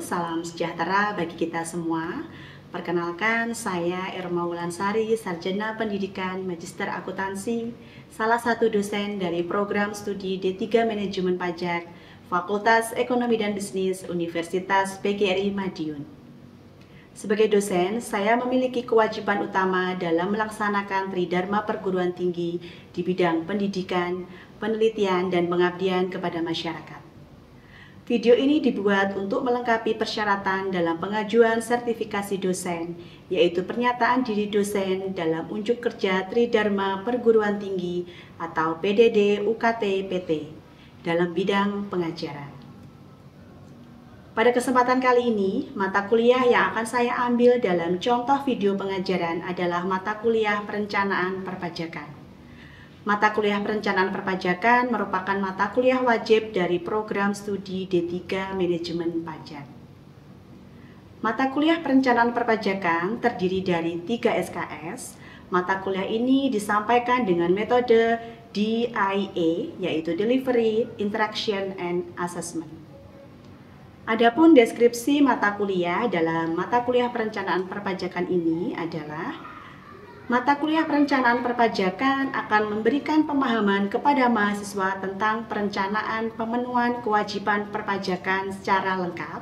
salam sejahtera bagi kita semua. Perkenalkan, saya Irma Wulansari, Sarjana Pendidikan Magister Akuntansi, salah satu dosen dari program studi D3 Manajemen Pajak, Fakultas Ekonomi dan Bisnis Universitas PGRI Madiun. Sebagai dosen, saya memiliki kewajiban utama dalam melaksanakan tridharma perguruan tinggi di bidang pendidikan, penelitian, dan pengabdian kepada masyarakat. Video ini dibuat untuk melengkapi persyaratan dalam pengajuan sertifikasi dosen, yaitu pernyataan diri dosen dalam unjuk kerja Tridharma Perguruan Tinggi atau PDD UKT PT dalam bidang pengajaran. Pada kesempatan kali ini, mata kuliah yang akan saya ambil dalam contoh video pengajaran adalah mata kuliah Perencanaan Perpajakan. Mata kuliah Perencanaan Perpajakan merupakan mata kuliah wajib dari program studi D3 Manajemen Pajak. Mata kuliah Perencanaan Perpajakan terdiri dari 3 SKS. Mata kuliah ini disampaikan dengan metode DIA, yaitu Delivery, Interaction, and Assessment. Adapun deskripsi mata kuliah dalam mata kuliah Perencanaan Perpajakan ini adalah: mata kuliah Perencanaan Perpajakan akan memberikan pemahaman kepada mahasiswa tentang perencanaan pemenuhan kewajiban perpajakan secara lengkap,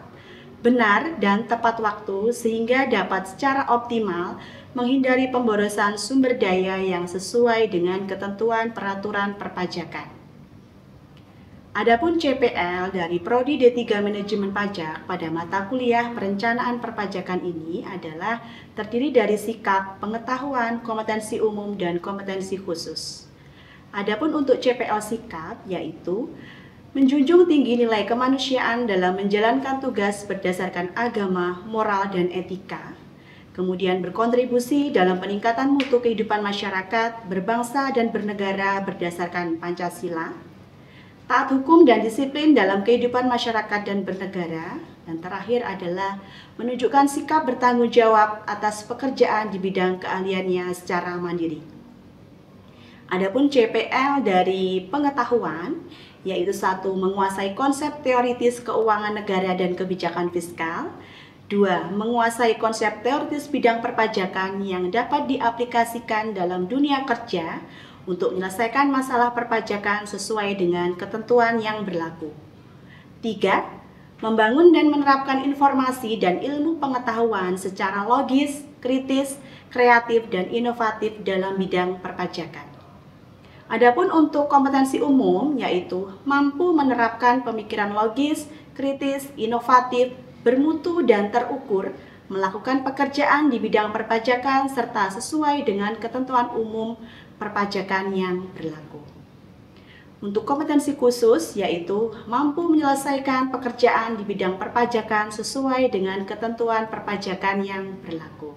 benar, dan tepat waktu sehingga dapat secara optimal menghindari pemborosan sumber daya yang sesuai dengan ketentuan peraturan perpajakan. Adapun CPL dari Prodi D3 Manajemen Pajak pada mata kuliah Perencanaan Perpajakan ini adalah terdiri dari sikap, pengetahuan, kompetensi umum, dan kompetensi khusus. Adapun untuk CPL sikap, yaitu menjunjung tinggi nilai kemanusiaan dalam menjalankan tugas berdasarkan agama, moral, dan etika, kemudian berkontribusi dalam peningkatan mutu kehidupan masyarakat, berbangsa, dan bernegara berdasarkan Pancasila, taat hukum dan disiplin dalam kehidupan masyarakat dan bernegara, dan terakhir adalah menunjukkan sikap bertanggung jawab atas pekerjaan di bidang keahliannya secara mandiri. Adapun CPL dari pengetahuan, yaitu 1. Menguasai konsep teoritis keuangan negara dan kebijakan fiskal. 2. Menguasai konsep teoritis bidang perpajakan yang dapat diaplikasikan dalam dunia kerja untuk menyelesaikan masalah perpajakan sesuai dengan ketentuan yang berlaku. 3. Membangun dan menerapkan informasi dan ilmu pengetahuan secara logis, kritis, kreatif, dan inovatif dalam bidang perpajakan. Adapun untuk kompetensi umum, yaitu mampu menerapkan pemikiran logis, kritis, inovatif, bermutu, dan terukur, melakukan pekerjaan di bidang perpajakan serta sesuai dengan ketentuan umum perpajakan yang berlaku. Untuk kompetensi khusus, yaitu mampu menyelesaikan pekerjaan di bidang perpajakan sesuai dengan ketentuan perpajakan yang berlaku.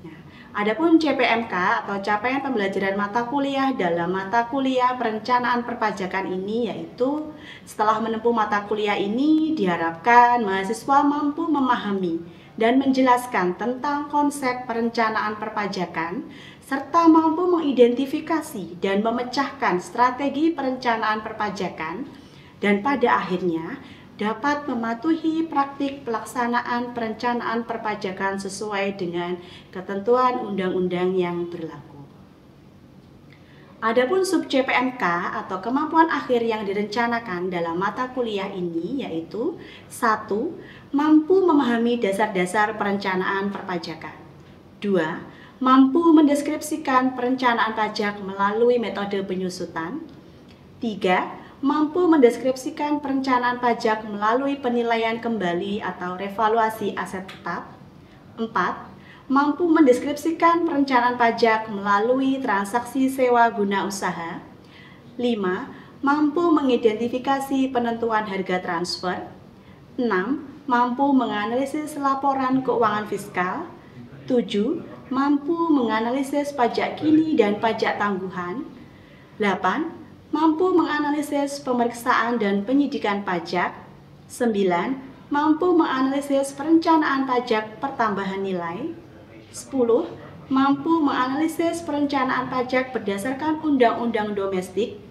Nah, adapun CPMK atau capaian pembelajaran mata kuliah dalam mata kuliah Perencanaan Perpajakan ini, yaitu setelah menempuh mata kuliah ini diharapkan mahasiswa mampu memahami dan menjelaskan tentang konsep perencanaan perpajakan, serta mampu mengidentifikasi dan memecahkan strategi perencanaan perpajakan, dan pada akhirnya dapat mematuhi praktik pelaksanaan perencanaan perpajakan sesuai dengan ketentuan undang-undang yang berlaku. Adapun sub CPMK atau kemampuan akhir yang direncanakan dalam mata kuliah ini yaitu 1. Mampu memahami dasar-dasar perencanaan perpajakan. 2. Mampu mendeskripsikan perencanaan pajak melalui metode penyusutan. 3. Mampu mendeskripsikan perencanaan pajak melalui penilaian kembali atau revaluasi aset tetap. 4. Mampu mendeskripsikan perencanaan pajak melalui transaksi sewa guna usaha. 5. Mampu mengidentifikasi penentuan harga transfer. 6. Mampu menganalisis laporan keuangan fiskal. 7. Mampu menganalisis pajak kini dan pajak tangguhan. 8. Mampu menganalisis pemeriksaan dan penyidikan pajak. 9. Mampu menganalisis perencanaan pajak pertambahan nilai. 10. Mampu menganalisis perencanaan pajak berdasarkan undang-undang domestik.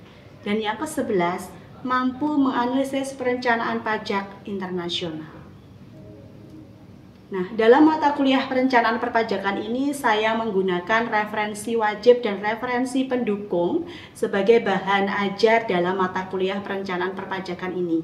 Dan yang ke-11, mampu menganalisis perencanaan pajak internasional. Nah, dalam mata kuliah perencanaan perpajakan ini saya menggunakan referensi wajib dan referensi pendukung sebagai bahan ajar dalam mata kuliah perencanaan perpajakan ini.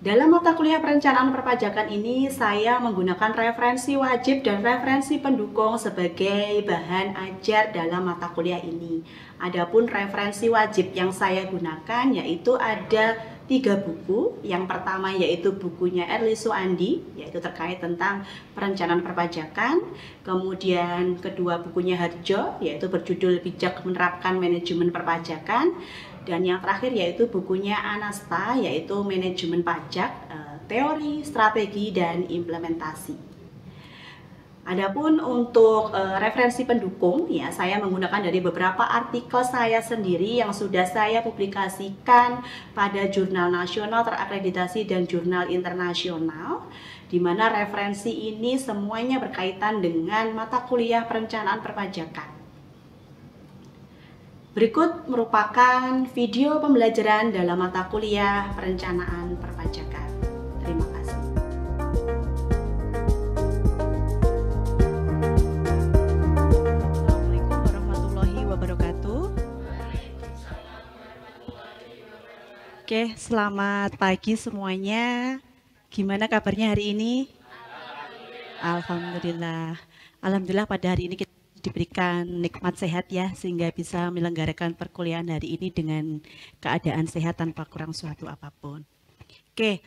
Dalam mata kuliah perencanaan perpajakan ini saya menggunakan referensi wajib dan referensi pendukung sebagai bahan ajar dalam mata kuliah ini. Adapun referensi wajib yang saya gunakan yaitu ada 3 buku. Yang pertama yaitu bukunya Erli Suandi, yaitu terkait tentang perencanaan perpajakan. Kemudian kedua bukunya Harjo, yaitu berjudul Bijak Menerapkan Manajemen Perpajakan. Dan yang terakhir yaitu bukunya Anasta, yaitu Manajemen Pajak, Teori, Strategi, dan Implementasi. Adapun untuk referensi pendukung, ya saya menggunakan dari beberapa artikel saya sendiri yang sudah saya publikasikan pada jurnal nasional terakreditasi dan jurnal internasional, di mana referensi ini semuanya berkaitan dengan mata kuliah perencanaan perpajakan. Berikut merupakan video pembelajaran dalam mata kuliah perencanaan perpajakan. Terima kasih. Assalamualaikum warahmatullahi wabarakatuh. Oke, selamat pagi semuanya. Gimana kabarnya hari ini? Alhamdulillah. Alhamdulillah pada hari ini kita diberikan nikmat sehat ya, sehingga bisa menyelenggarakan perkuliahan hari ini dengan keadaan sehat tanpa kurang suatu apapun. Oke,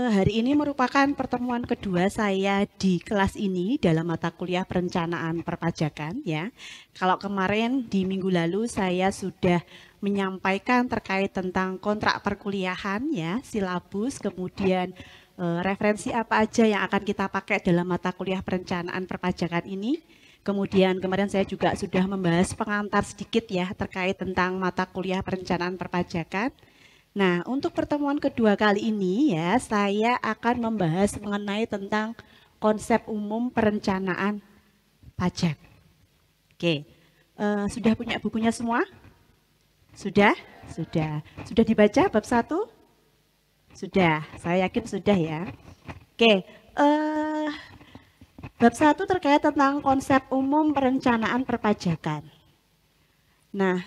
hari ini merupakan pertemuan kedua saya di kelas ini dalam mata kuliah perencanaan perpajakan ya. Kalau kemarin di minggu lalu saya sudah menyampaikan terkait tentang kontrak perkuliahan ya, silabus, kemudian referensi apa aja yang akan kita pakai dalam mata kuliah perencanaan perpajakan ini. Kemudian kemarin saya juga sudah membahas pengantar sedikit ya terkait tentang mata kuliah perencanaan perpajakan. Nah, untuk pertemuan kedua kali ini ya, saya akan membahas mengenai tentang konsep umum perencanaan pajak. Oke, sudah punya bukunya semua? Sudah? Sudah. Sudah dibaca bab 1? Sudah, saya yakin sudah ya. Oke, bab 1 terkait tentang konsep umum perencanaan perpajakan. Nah,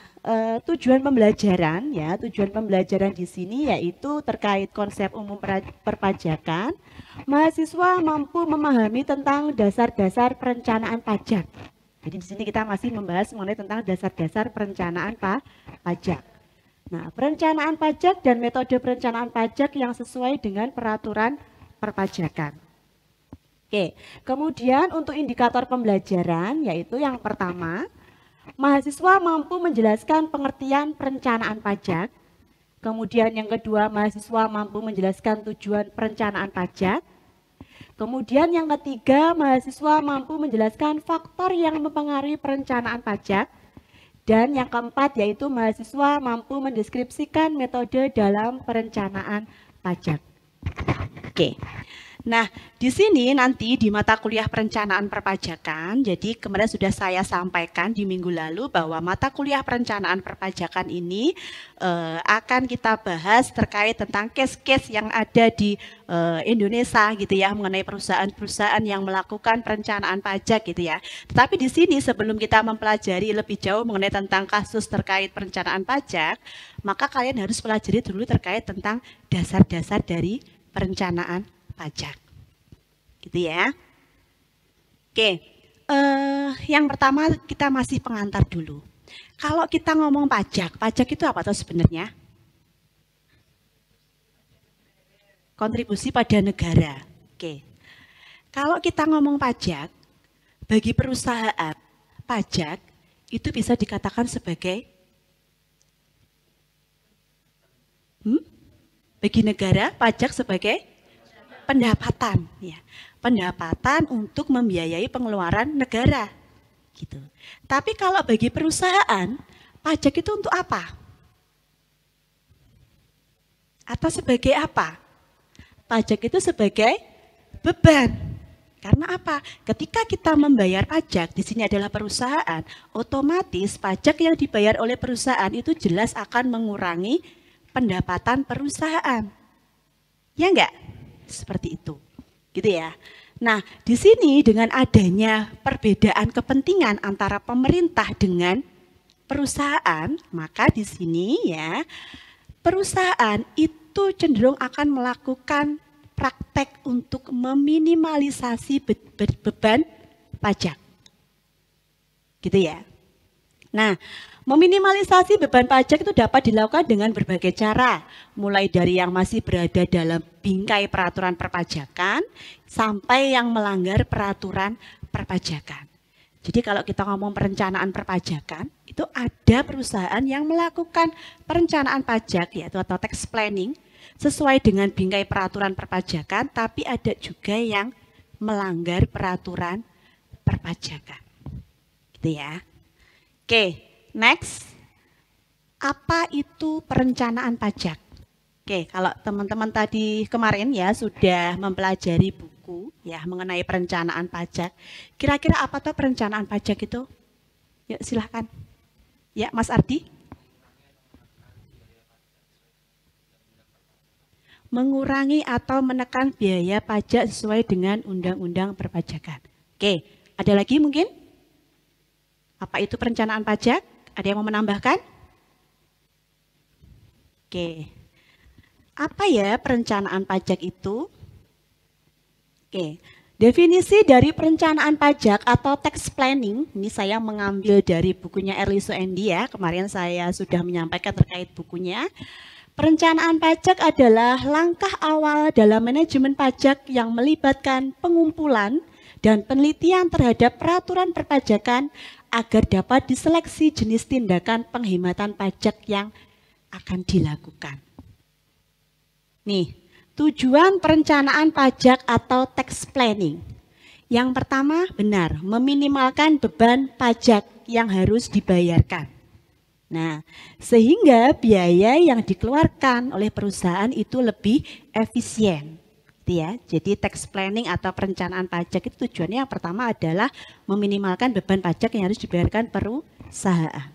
tujuan pembelajaran ya, tujuan pembelajaran di sini yaitu terkait konsep umum perpajakan. Mahasiswa mampu memahami tentang dasar-dasar perencanaan pajak. Jadi di sini kita masih membahas mengenai tentang dasar-dasar perencanaan pajak. Nah, perencanaan pajak dan metode perencanaan pajak yang sesuai dengan peraturan perpajakan. Oke, kemudian untuk indikator pembelajaran yaitu yang pertama, mahasiswa mampu menjelaskan pengertian perencanaan pajak. Kemudian yang kedua, mahasiswa mampu menjelaskan tujuan perencanaan pajak. Kemudian yang ketiga, mahasiswa mampu menjelaskan faktor yang mempengaruhi perencanaan pajak. Dan yang keempat yaitu mahasiswa mampu mendeskripsikan metode dalam perencanaan pajak. Oke. Nah, di sini nanti di mata kuliah perencanaan perpajakan, jadi kemarin sudah saya sampaikan di minggu lalu bahwa mata kuliah perencanaan perpajakan ini akan kita bahas terkait tentang case-case yang ada di Indonesia gitu ya, mengenai perusahaan-perusahaan yang melakukan perencanaan pajak gitu ya. Tetapi di sini sebelum kita mempelajari lebih jauh mengenai tentang kasus terkait perencanaan pajak, maka kalian harus pelajari dulu terkait tentang dasar-dasar dari perencanaan pajak, gitu ya. Oke, yang pertama kita masih pengantar dulu. Kalau kita ngomong pajak, pajak itu apa tuh sebenarnya? Kontribusi pada negara. Oke, kalau kita ngomong pajak, bagi perusahaan, pajak itu bisa dikatakan sebagai bagi negara, pajak sebagai pendapatan, ya, pendapatan untuk membiayai pengeluaran negara, gitu. Tapi kalau bagi perusahaan, pajak itu untuk apa? Atau sebagai apa? Pajak itu sebagai beban. Karena apa? Ketika kita membayar pajak, di sini adalah perusahaan, otomatis pajak yang dibayar oleh perusahaan itu jelas akan mengurangi pendapatan perusahaan. Ya enggak? Seperti itu. Gitu ya. Nah, di sini dengan adanya perbedaan kepentingan antara pemerintah dengan perusahaan, maka di sini ya, perusahaan itu cenderung akan melakukan praktek untuk meminimalisasi beban pajak. Gitu ya. Nah, meminimalisasi beban pajak itu dapat dilakukan dengan berbagai cara, mulai dari yang masih berada dalam bingkai peraturan perpajakan sampai yang melanggar peraturan perpajakan. Jadi kalau kita ngomong perencanaan perpajakan, itu ada perusahaan yang melakukan perencanaan pajak yaitu atau tax planning sesuai dengan bingkai peraturan perpajakan, tapi ada juga yang melanggar peraturan perpajakan. Gitu ya. Oke, next. Apa itu perencanaan pajak? Oke, kalau teman-teman tadi kemarin ya sudah mempelajari buku ya mengenai perencanaan pajak. Kira-kira apa tuh perencanaan pajak itu? Ya, silahkan. Ya, Mas Ardi. Mengurangi atau menekan biaya pajak sesuai dengan undang-undang perpajakan. Oke, ada lagi mungkin? Apa itu perencanaan pajak? Ada yang mau menambahkan? Oke. Apa ya perencanaan pajak itu? Oke. Definisi dari perencanaan pajak atau tax planning, ini saya mengambil dari bukunya Erli Suendi ya. Kemarin saya sudah menyampaikan terkait bukunya. Perencanaan pajak adalah langkah awal dalam manajemen pajak yang melibatkan pengumpulan dan penelitian terhadap peraturan perpajakan agar dapat diseleksi jenis tindakan penghematan pajak yang akan dilakukan. Nih, tujuan perencanaan pajak atau tax planning. Yang pertama, benar, meminimalkan beban pajak yang harus dibayarkan. Nah, sehingga biaya yang dikeluarkan oleh perusahaan itu lebih efisien. Ya, jadi tax planning atau perencanaan pajak itu tujuannya yang pertama adalah meminimalkan beban pajak yang harus dibayarkan perusahaan.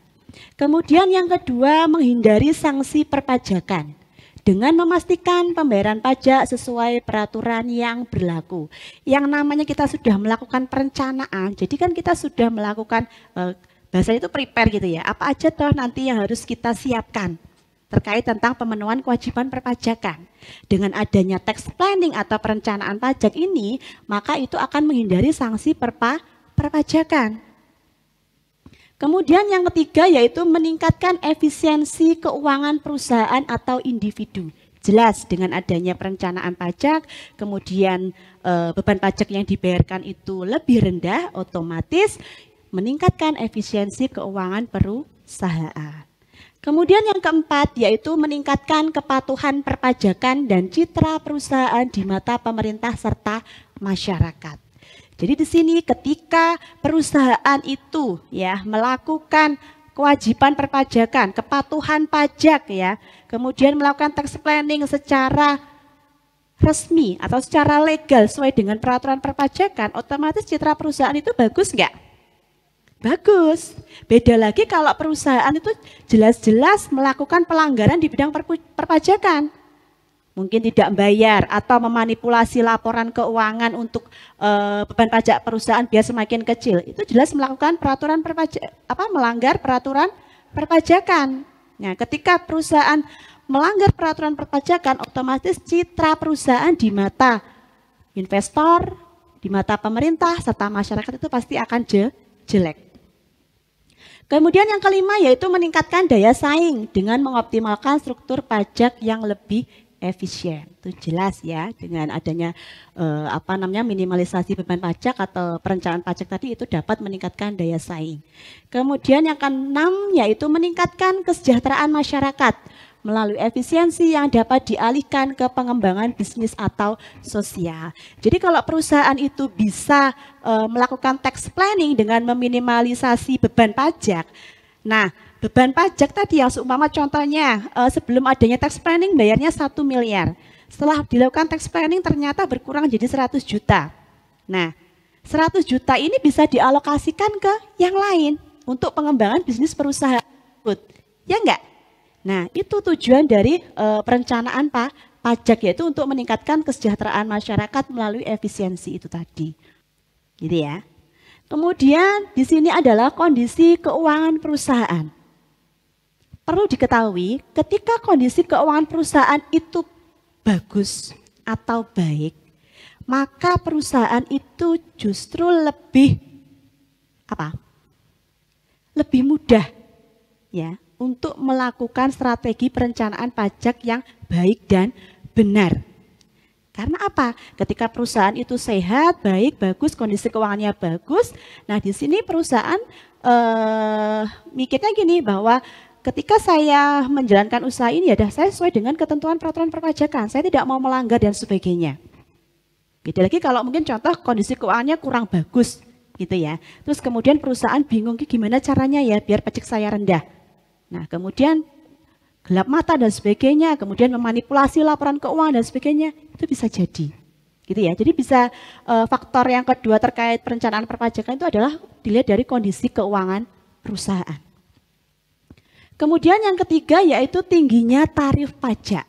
Kemudian yang kedua, menghindari sanksi perpajakan dengan memastikan pembayaran pajak sesuai peraturan yang berlaku. Yang namanya kita sudah melakukan perencanaan, jadi kan kita sudah melakukan bahasanya itu prepare gitu ya. Apa aja toh nanti yang harus kita siapkan terkait tentang pemenuhan kewajiban perpajakan. Dengan adanya tax planning atau perencanaan pajak ini, maka itu akan menghindari sanksi perpajakan. Kemudian yang ketiga yaitu meningkatkan efisiensi keuangan perusahaan atau individu. Jelas dengan adanya perencanaan pajak, kemudian beban pajak yang dibayarkan itu lebih rendah, otomatis meningkatkan efisiensi keuangan perusahaan. Kemudian yang keempat yaitu meningkatkan kepatuhan perpajakan dan citra perusahaan di mata pemerintah serta masyarakat. Jadi di sini ketika perusahaan itu ya melakukan kewajiban perpajakan, kepatuhan pajak ya, kemudian melakukan tax planning secara resmi atau secara legal sesuai dengan peraturan perpajakan, otomatis citra perusahaan itu bagus nggak? Bagus. Beda lagi kalau perusahaan itu jelas-jelas melakukan pelanggaran di bidang perpajakan. Mungkin tidak membayar atau memanipulasi laporan keuangan untuk beban pajak perusahaan biar semakin kecil. Itu jelas melakukan peraturan melanggar peraturan perpajakan. Nah, ketika perusahaan melanggar peraturan perpajakan, otomatis citra perusahaan di mata investor, di mata pemerintah serta masyarakat itu pasti akan jelek. Kemudian yang kelima yaitu meningkatkan daya saing dengan mengoptimalkan struktur pajak yang lebih efisien. Itu jelas ya dengan adanya minimalisasi beban pajak atau perencanaan pajak tadi itu dapat meningkatkan daya saing. Kemudian yang keenam yaitu meningkatkan kesejahteraan masyarakat melalui efisiensi yang dapat dialihkan ke pengembangan bisnis atau sosial. Jadi kalau perusahaan itu bisa melakukan tax planning dengan meminimalisasi beban pajak. Nah, beban pajak tadi yang seumpama contohnya sebelum adanya tax planning bayarnya 1 miliar. Setelah dilakukan tax planning ternyata berkurang jadi 100 juta. Nah, 100 juta ini bisa dialokasikan ke yang lain untuk pengembangan bisnis perusahaan. Ya enggak? Nah, itu tujuan dari perencanaan pajak, yaitu untuk meningkatkan kesejahteraan masyarakat melalui efisiensi itu tadi. Gitu ya. Kemudian di sini adalah kondisi keuangan perusahaan. Perlu diketahui, ketika kondisi keuangan perusahaan itu bagus atau baik, maka perusahaan itu justru lebih lebih mudah ya untuk melakukan strategi perencanaan pajak yang baik dan benar. Karena apa? Ketika perusahaan itu sehat, baik, bagus, kondisi keuangannya bagus. Nah, di sini perusahaan mikirnya gini, bahwa ketika saya menjalankan usaha ini ya saya sesuai dengan ketentuan peraturan perpajakan. Saya tidak mau melanggar dan sebagainya. Beda lagi kalau mungkin contoh kondisi keuangannya kurang bagus gitu ya. Terus kemudian perusahaan bingung gimana caranya ya biar pajak saya rendah. Nah, kemudian gelap mata dan sebagainya, kemudian memanipulasi laporan keuangan dan sebagainya, itu bisa jadi. Gitu ya. Jadi bisa faktor yang kedua terkait perencanaan perpajakan itu adalah dilihat dari kondisi keuangan perusahaan. Kemudian yang ketiga yaitu tingginya tarif pajak.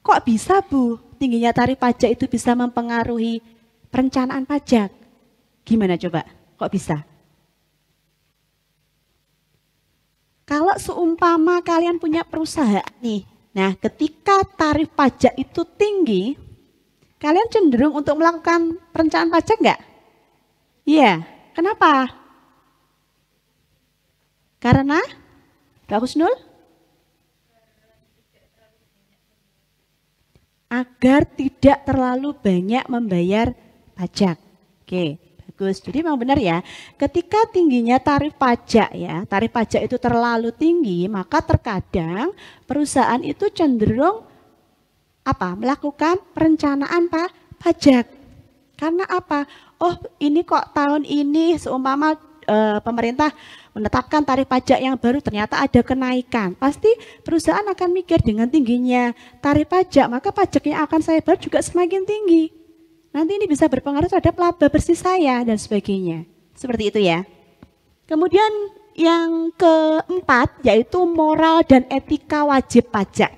Kok bisa Bu, tingginya tarif pajak itu bisa mempengaruhi perencanaan pajak? Gimana coba? Kok bisa? Kalau seumpama kalian punya perusahaan nih, nah ketika tarif pajak itu tinggi, kalian cenderung untuk melakukan perencanaan pajak nggak? Iya, kenapa? Karena, Mbak Husnul? Agar tidak terlalu banyak membayar pajak. Oke. Jadi memang benar ya, ketika tingginya tarif pajak ya, tarif pajak itu terlalu tinggi, maka terkadang perusahaan itu cenderung melakukan perencanaan pajak. Karena apa? Oh, ini kok tahun ini seumpama pemerintah menetapkan tarif pajak yang baru ternyata ada kenaikan. Pasti perusahaan akan mikir dengan tingginya tarif pajak, maka pajak yang akan saya bayar juga semakin tinggi. Nanti ini bisa berpengaruh terhadap laba bersih saya dan sebagainya. Seperti itu ya. Kemudian yang keempat yaitu moral dan etika wajib pajak.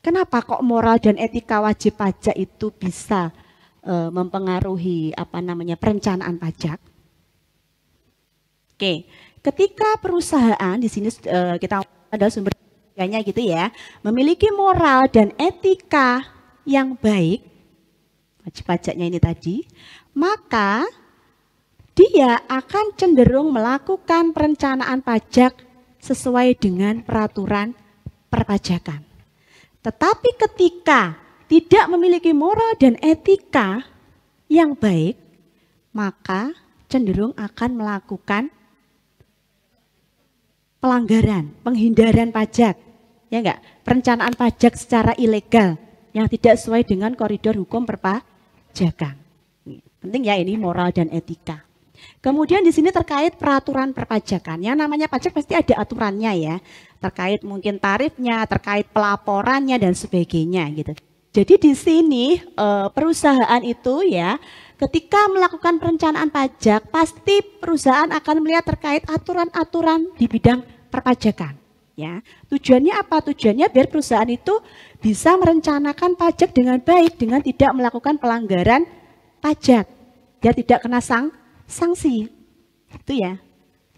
Kenapa kok moral dan etika wajib pajak itu bisa mempengaruhi perencanaan pajak? Oke, ketika perusahaan di sini kita ada sumber dananya gitu ya, memiliki moral dan etika yang baik, wajib pajaknya ini tadi, maka dia akan cenderung melakukan perencanaan pajak sesuai dengan peraturan perpajakan. Tetapi ketika tidak memiliki moral dan etika yang baik, maka cenderung akan melakukan pelanggaran, penghindaran pajak, ya enggak? Perencanaan pajak secara ilegal yang tidak sesuai dengan koridor hukum perpajakan. Penting ya ini moral dan etika. Kemudian di sini terkait peraturan perpajakan. Yang namanya pajak pasti ada aturannya ya. Terkait mungkin tarifnya, terkait pelaporannya dan sebagainya gitu. Jadi di sini perusahaan itu ya ketika melakukan perencanaan pajak pasti perusahaan akan melihat terkait aturan-aturan di bidang perpajakan. Ya, tujuannya apa? Tujuannya biar perusahaan itu bisa merencanakan pajak dengan baik, dengan tidak melakukan pelanggaran pajak. Dia tidak kena sanksi. Itu ya,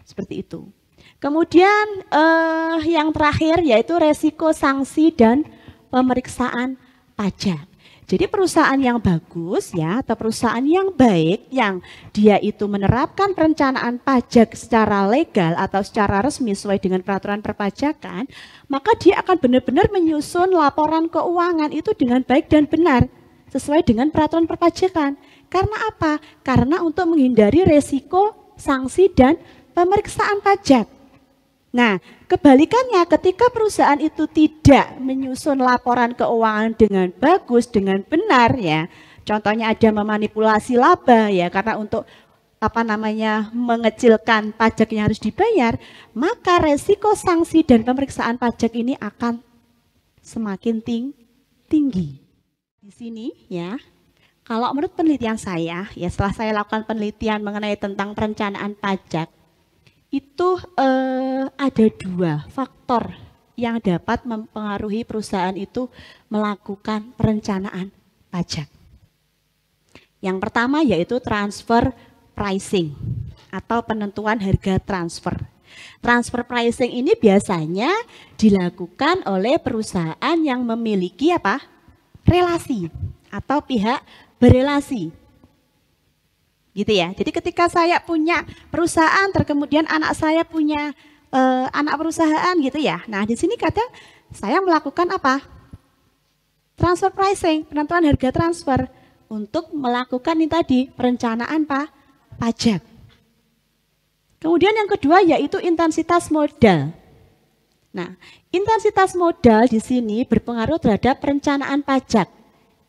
seperti itu. Kemudian yang terakhir yaitu resiko sanksi dan pemeriksaan pajak. Jadi perusahaan yang bagus ya atau perusahaan yang baik yang dia itu menerapkan perencanaan pajak secara legal atau secara resmi sesuai dengan peraturan perpajakan, maka dia akan benar-benar menyusun laporan keuangan itu dengan baik dan benar sesuai dengan peraturan perpajakan. Karena apa? Karena untuk menghindari resiko, sanksi dan pemeriksaan pajak. Nah, kebalikannya ketika perusahaan itu tidak menyusun laporan keuangan dengan bagus, dengan benar ya. Contohnya ada memanipulasi laba ya karena untuk mengecilkan pajak yang harus dibayar, maka resiko sanksi dan pemeriksaan pajak ini akan semakin tinggi. Di sini ya. Kalau menurut penelitian saya, ya setelah saya lakukan penelitian mengenai tentang perencanaan pajak, itu ada dua faktor yang dapat mempengaruhi perusahaan itu melakukan perencanaan pajak. Yang pertama yaitu transfer pricing atau penentuan harga transfer. Transfer pricing ini biasanya dilakukan oleh perusahaan yang memiliki apa? Relasi atau pihak berelasi. Gitu ya. Jadi ketika saya punya perusahaan, kemudian anak saya punya anak perusahaan gitu ya. Nah, di sini kadang saya melakukan apa? Transfer pricing, penentuan harga transfer untuk melakukan ini tadi perencanaan pajak. Kemudian yang kedua yaitu intensitas modal. Nah, intensitas modal di sini berpengaruh terhadap perencanaan pajak.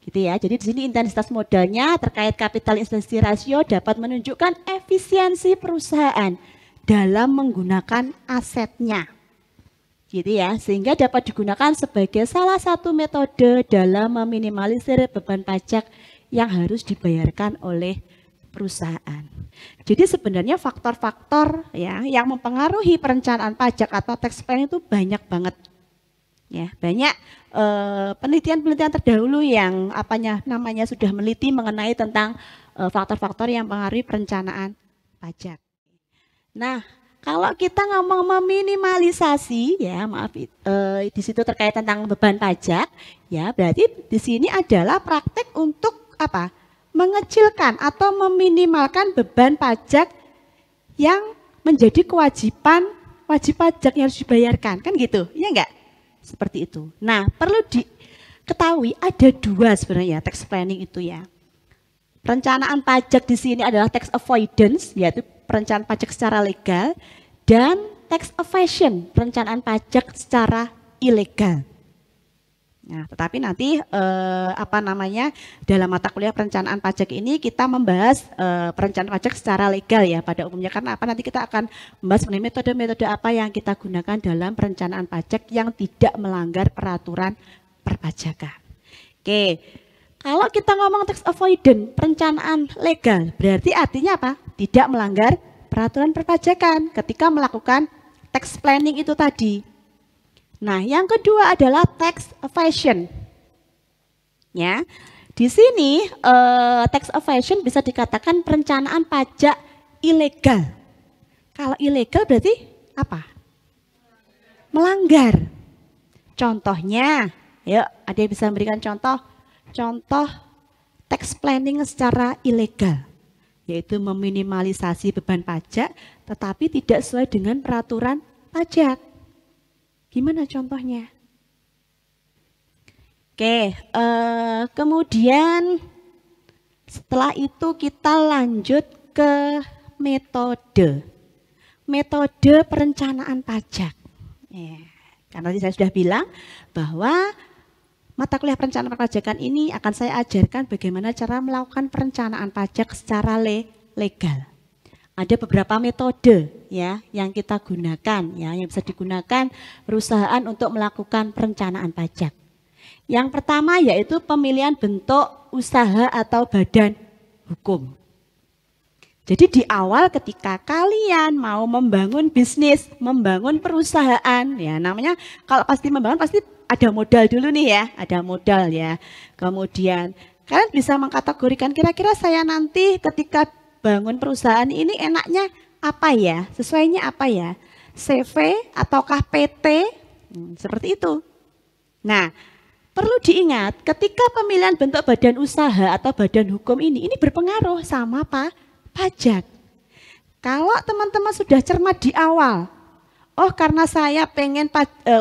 Gitu ya. Jadi di sini intensitas modalnya terkait capital intensity ratio dapat menunjukkan efisiensi perusahaan dalam menggunakan asetnya. Gitu ya, sehingga dapat digunakan sebagai salah satu metode dalam meminimalisir beban pajak yang harus dibayarkan oleh perusahaan. Jadi sebenarnya faktor-faktor ya yang mempengaruhi perencanaan pajak atau tax planning itu banyak banget. Ya, banyak penelitian-penelitian terdahulu yang namanya sudah meneliti mengenai tentang faktor-faktor yang mempengaruhi perencanaan pajak. Nah, kalau kita ngomong meminimalisasi, ya maaf, di situ terkait tentang beban pajak, ya berarti di sini adalah praktek untuk apa? Mengecilkan atau meminimalkan beban pajak yang menjadi kewajiban wajib pajak yang harus dibayarkan, kan gitu, ya enggak? Seperti itu. Nah, perlu diketahui ada dua sebenarnya tax planning itu ya. Perencanaan pajak di sini adalah tax avoidance, yaitu perencanaan pajak secara legal, dan tax evasion, perencanaan pajak secara ilegal. Nah, tetapi nanti dalam mata kuliah perencanaan pajak ini kita membahas perencanaan pajak secara legal ya pada umumnya, karena nanti kita akan membahas mengenai metode-metode apa yang kita gunakan dalam perencanaan pajak yang tidak melanggar peraturan perpajakan. Oke. Kalau kita ngomong tax avoidance, perencanaan legal, berarti artinya apa? Tidak melanggar peraturan perpajakan ketika melakukan tax planning itu tadi. Nah, yang kedua adalah tax evasion. Ya, di sini tax evasion bisa dikatakan perencanaan pajak ilegal. Kalau ilegal berarti apa? Melanggar. Contohnya, yuk, ada yang bisa memberikan contoh tax planning secara ilegal, yaitu meminimalisasi beban pajak tetapi tidak sesuai dengan peraturan pajak. Gimana contohnya? Oke, kemudian setelah itu kita lanjut ke metode perencanaan pajak. Ya, karena tadi saya sudah bilang bahwa mata kuliah perencanaan perpajakan ini akan saya ajarkan bagaimana cara melakukan perencanaan pajak secara legal. Ada beberapa metode ya yang kita gunakan ya, yang bisa digunakan perusahaan untuk melakukan perencanaan pajak. Yang pertama yaitu pemilihan bentuk usaha atau badan hukum. Jadi di awal ketika kalian mau membangun bisnis, membangun perusahaan, ya namanya kalau pasti membangun pasti ada modal dulu nih ya, ada modal ya. Kemudian kalian bisa mengkategorikan kira-kira saya nanti ketika bangun perusahaan ini enaknya apa ya, sesuainya apa ya, CV ataukah PT, seperti itu. Nah, perlu diingat ketika pemilihan bentuk badan usaha atau badan hukum ini berpengaruh sama pajak. Kalau teman-teman sudah cermat di awal, oh karena saya pengen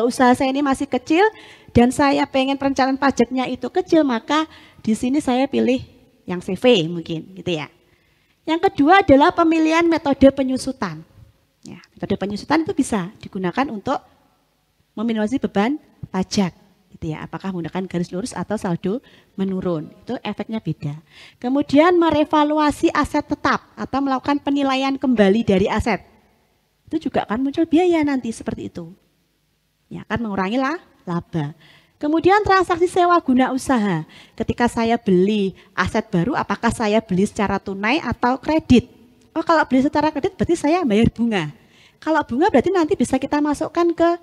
usaha saya ini masih kecil dan saya pengen perencanaan pajaknya itu kecil, maka di sini saya pilih yang CV mungkin gitu ya. Yang kedua adalah pemilihan metode penyusutan. Ya, metode penyusutan itu bisa digunakan untuk meminimalisasi beban pajak. Gitu ya, apakah menggunakan garis lurus atau saldo menurun, itu efeknya beda. Kemudian merevaluasi aset tetap atau melakukan penilaian kembali dari aset. Itu juga akan muncul biaya nanti seperti itu. Ya, akan mengurangi laba. Kemudian transaksi sewa guna usaha. Ketika saya beli aset baru, apakah saya beli secara tunai atau kredit? Oh, kalau beli secara kredit berarti saya bayar bunga. Kalau bunga berarti nanti bisa kita masukkan ke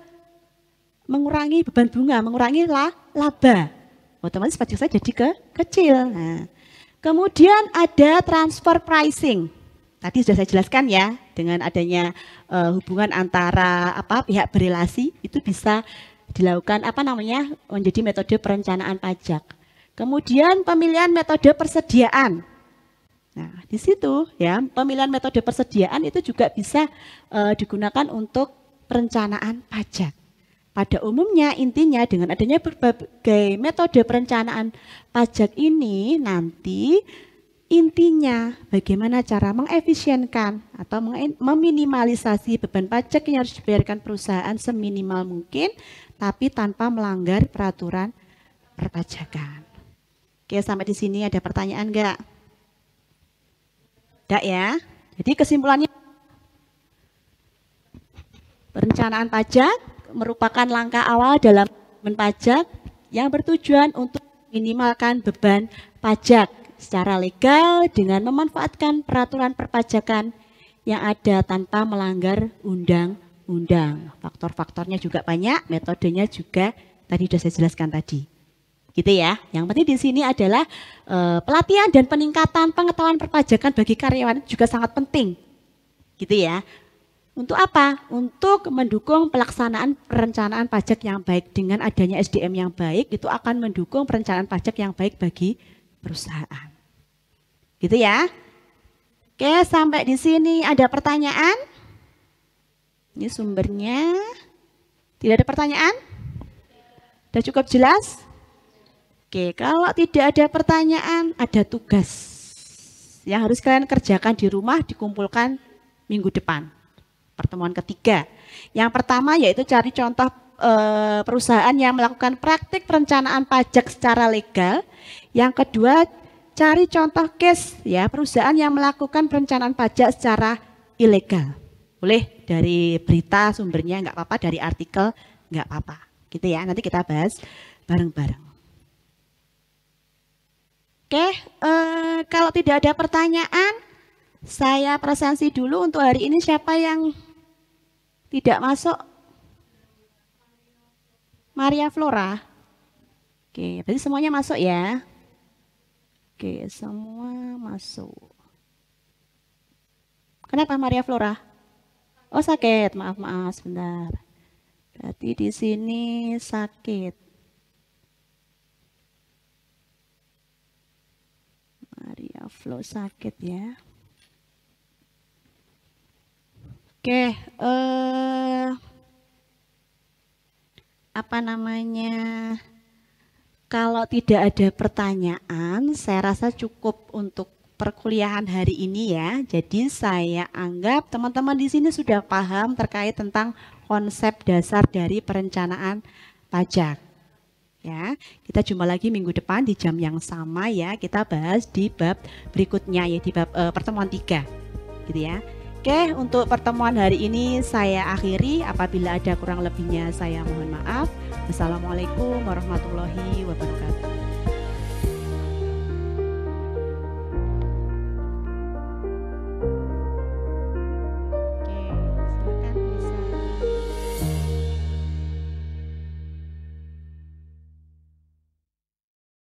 mengurangi beban bunga, mengurangi laba. Otomatis pajak saya jadi kecil. Nah, kemudian ada transfer pricing. Tadi sudah saya jelaskan ya, dengan adanya hubungan antara pihak berelasi itu bisa dilakukan menjadi metode perencanaan pajak. Kemudian pemilihan metode persediaan. Nah, di situ ya, pemilihan metode persediaan itu juga bisa digunakan untuk perencanaan pajak. Pada umumnya intinya dengan adanya berbagai metode perencanaan pajak ini nanti intinya bagaimana cara mengefisienkan atau meminimalisasi beban pajak yang harus dibayarkan perusahaan seminimal mungkin tapi tanpa melanggar peraturan perpajakan. Oke, sampai di sini ada pertanyaan enggak? Tidak ya. Jadi kesimpulannya perencanaan pajak merupakan langkah awal dalam pajak yang bertujuan untuk minimalkan beban pajak secara legal dengan memanfaatkan peraturan perpajakan yang ada tanpa melanggar undang-undang. Faktor-faktornya juga banyak, metodenya juga tadi sudah saya jelaskan tadi. Gitu ya. Yang penting di sini adalah pelatihan dan peningkatan pengetahuan perpajakan bagi karyawan juga sangat penting. Gitu ya. Untuk apa? Untuk mendukung pelaksanaan perencanaan pajak yang baik. Dengan adanya SDM yang baik itu akan mendukung perencanaan pajak yang baik bagi perusahaan. Gitu ya. Oke, sampai di sini ada pertanyaan? Ini sumbernya. Tidak ada pertanyaan? Sudah cukup jelas? Oke, kalau tidak ada pertanyaan, ada tugas yang harus kalian kerjakan di rumah, dikumpulkan minggu depan, pertemuan ketiga. Yang pertama yaitu cari contoh perusahaan yang melakukan praktik perencanaan pajak secara legal. Yang kedua, cari contoh case ya perusahaan yang melakukan perencanaan pajak secara ilegal. Boleh dari berita sumbernya nggak apa-apa, dari artikel nggak apa-apa. Gitu ya, nanti kita bahas bareng-bareng. Oke, kalau tidak ada pertanyaan, saya presensi dulu untuk hari ini. Siapa yang tidak masuk? Maria Flora. Oke, berarti semuanya masuk ya. Oke, semua masuk. Kenapa Maria Flora? Oh sakit, maaf sebentar. Berarti di sini sakit. Maria Flo sakit ya. Oke, kalau tidak ada pertanyaan, saya rasa cukup untuk perkuliahan hari ini ya. Jadi saya anggap teman-teman di sini sudah paham terkait tentang konsep dasar dari perencanaan pajak. Ya, kita jumpa lagi minggu depan di jam yang sama ya. Kita bahas di bab berikutnya ya, di bab pertemuan 3. Gitu ya. Oke, untuk pertemuan hari ini saya akhiri. Apabila ada kurang lebihnya saya mohon maaf. Wassalamualaikum warahmatullahi wabarakatuh.